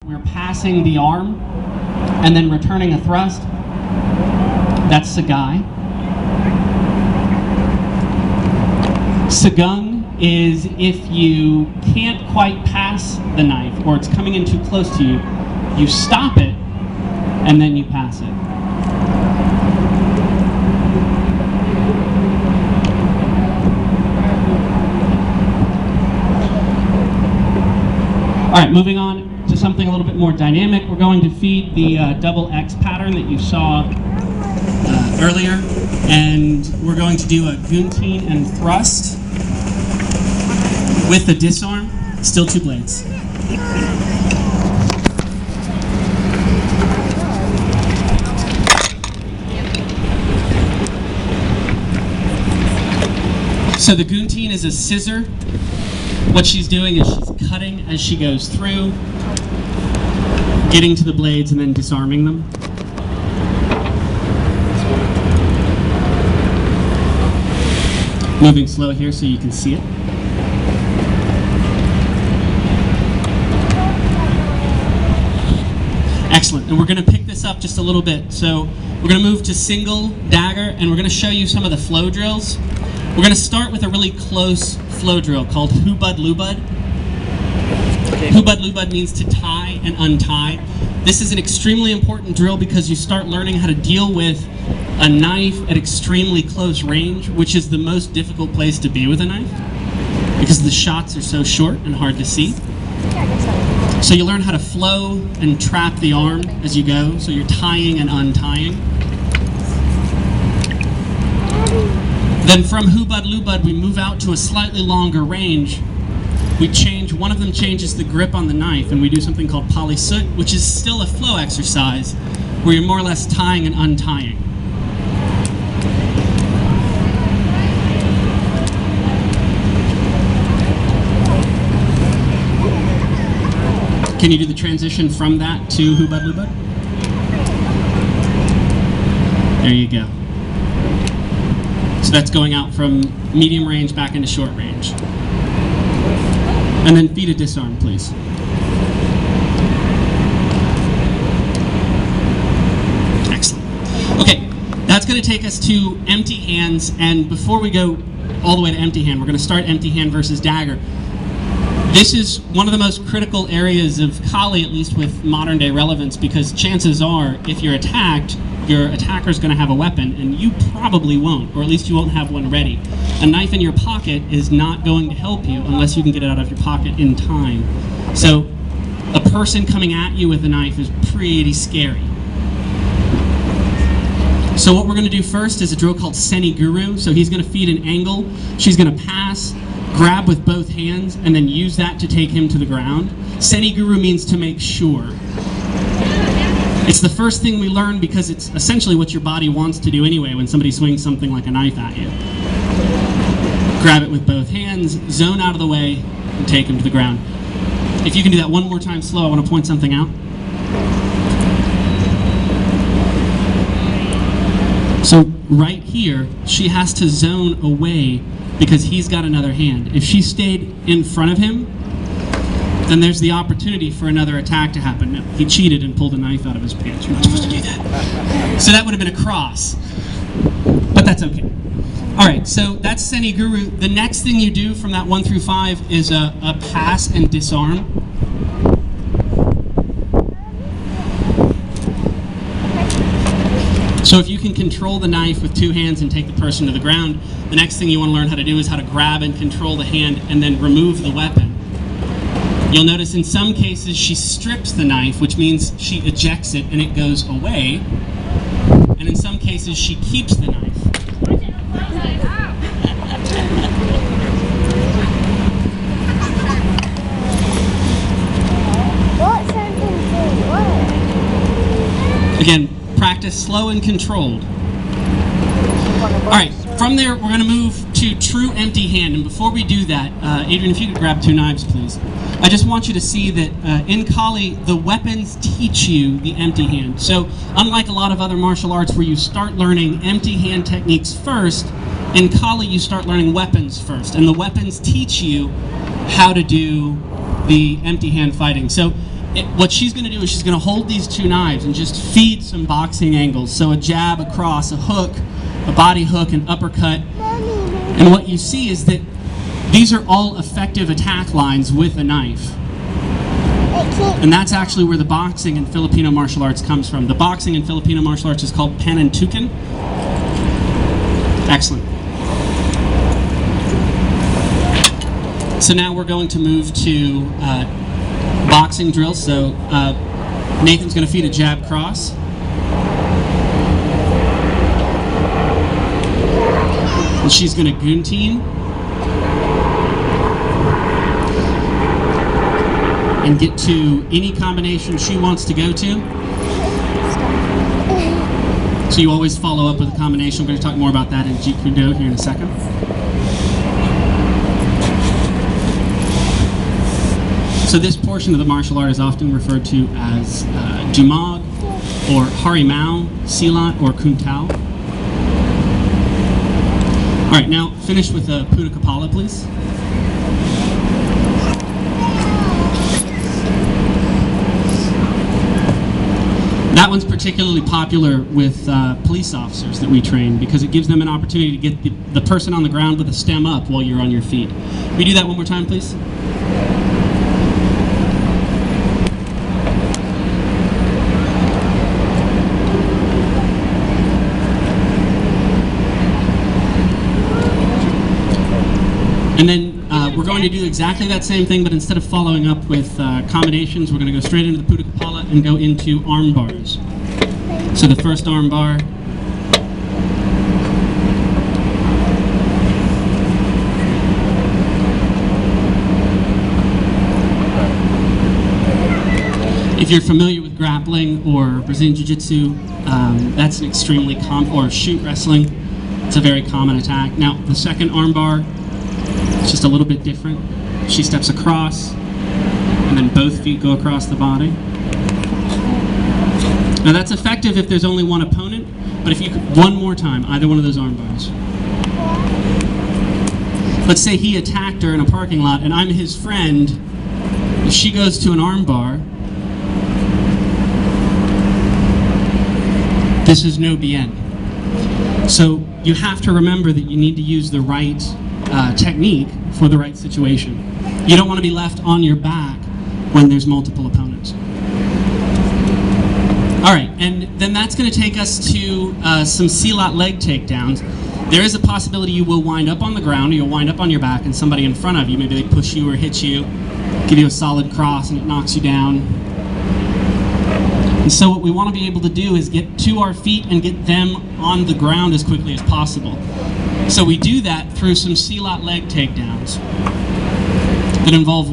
we're passing the arm and then returning a thrust. That's Sagai. Sagung is if you can't quite pass the knife or it's coming in too close to you, you stop it and then you pass it. All right, moving on to something a little bit more dynamic. We're going to feed the double X pattern that you saw earlier, and we're going to do a guillotine and thrust with the disarm, still 2 blades. So the guillotine is a scissor. What she's doing is she's cutting as she goes through, getting to the blades and then disarming them. Moving slow here so you can see it. Excellent, and we're going to pick this up just a little bit. So we're going to move to single dagger, and we're going to show you some of the flow drills. We're going to start with a really close flow drill called Hubud Lubud. Okay. Hubud Lubud means to tie and untie. This is an extremely important drill because you start learning how to deal with a knife at extremely close range, which is the most difficult place to be with a knife because the shots are so short and hard to see. So you learn how to flow and trap the arm as you go, so you're tying and untying. Then from Hubud Lubud, we move out to a slightly longer range. One of them changes the grip on the knife, and we do something called polysoot, which is still a flow exercise, where you're more or less tying and untying. Can you do the transition from that to Hubud Lubud? There you go. So that's going out from medium range back into short range. And then feed a disarm, please. Excellent. Okay, that's going to take us to empty hands, and before we go all the way to empty hand, we're going to start empty hand versus dagger. This is one of the most critical areas of Kali, at least with modern day relevance, because chances are, if you're attacked, your attacker's going to have a weapon, and you probably won't, or at least you won't have one ready. A knife in your pocket is not going to help you unless you can get it out of your pocket in time. So a person coming at you with a knife is pretty scary. So what we're going to do first is a drill called Seni Guru. So he's going to feed an angle, she's going to pass, grab with both hands, and then use that to take him to the ground. Seni Guru means to make sure. It's the first thing we learn because it's essentially what your body wants to do anyway when somebody swings something like a knife at you. Grab it with both hands, zone out of the way, and take him to the ground. If you can do that one more time slow, I want to point something out. So right here, she has to zone away because he's got another hand. If she stayed in front of him, then there's the opportunity for another attack to happen. No, he cheated and pulled a knife out of his pants. You're not supposed to do that. So that would have been a cross, but that's okay. All right, so that's Seni Guru. The next thing you do from that 1 through 5 is a pass and disarm. So if you can control the knife with 2 hands and take the person to the ground, the next thing you want to learn how to do is how to grab and control the hand and then remove the weapon. You'll notice in some cases she strips the knife, which means she ejects it and it goes away. And in some cases she keeps the knife. Again, practice slow and controlled. All right, from there we're going to move to true empty hand. And before we do that, Adrian, if you could grab 2 knives, please. I just want you to see that in Kali, the weapons teach you the empty hand. So unlike a lot of other martial arts where you start learning empty hand techniques first, in Kali you start learning weapons first. And the weapons teach you how to do the empty hand fighting. So what she's going to do is she's going to hold these two knives and just feed some boxing angles. So a jab, a cross, a hook, a body hook, an uppercut. And what you see is that these are all effective attack lines with a knife. And that's actually where the boxing in Filipino martial arts comes from. The boxing in Filipino martial arts is called panantukan. Excellent. So now we're going to move to boxing drills. So Nathan's going to feed a jab cross. And she's going to guillotine. And get to any combination she wants to go to. So you always follow up with a combination. We're going to talk more about that in Jeet Kune Do here in a second. So this portion of the martial art is often referred to as Jumog, or Harimau, Silat, or Kuntao. All right, now finish with a Puta Kapala, please. That one's particularly popular with police officers that we train because it gives them an opportunity to get the person on the ground with a stem up while you're on your feet. Can we do that one more time, please? And then we're going to do exactly that same thing, but instead of following up with combinations, we're going to go straight into the Puta Kapala and go into arm bars. So the first arm bar. If you're familiar with grappling or Brazilian Jiu-Jitsu, that's an extremely or shoot wrestling. It's a very common attack. Now, the second arm bar, it's just a little bit different. She steps across, and then both feet go across the body. Now that's effective if there's only one opponent, but if you could, one more time, either one of those arm bars. Let's say he attacked her in a parking lot, and I'm his friend. If she goes to an arm bar, this is no bien. So you have to remember that you need to use the right technique for the right situation. You don't want to be left on your back when there's multiple opponents. All right, and then that's going to take us to some Silat leg takedowns. There is a possibility you will wind up on the ground, or you'll wind up on your back, and somebody in front of you, maybe they push you or hit you, give you a solid cross, and it knocks you down. And so what we want to be able to do is get to our feet and get them on the ground as quickly as possible. So we do that through some Silat leg takedowns that involve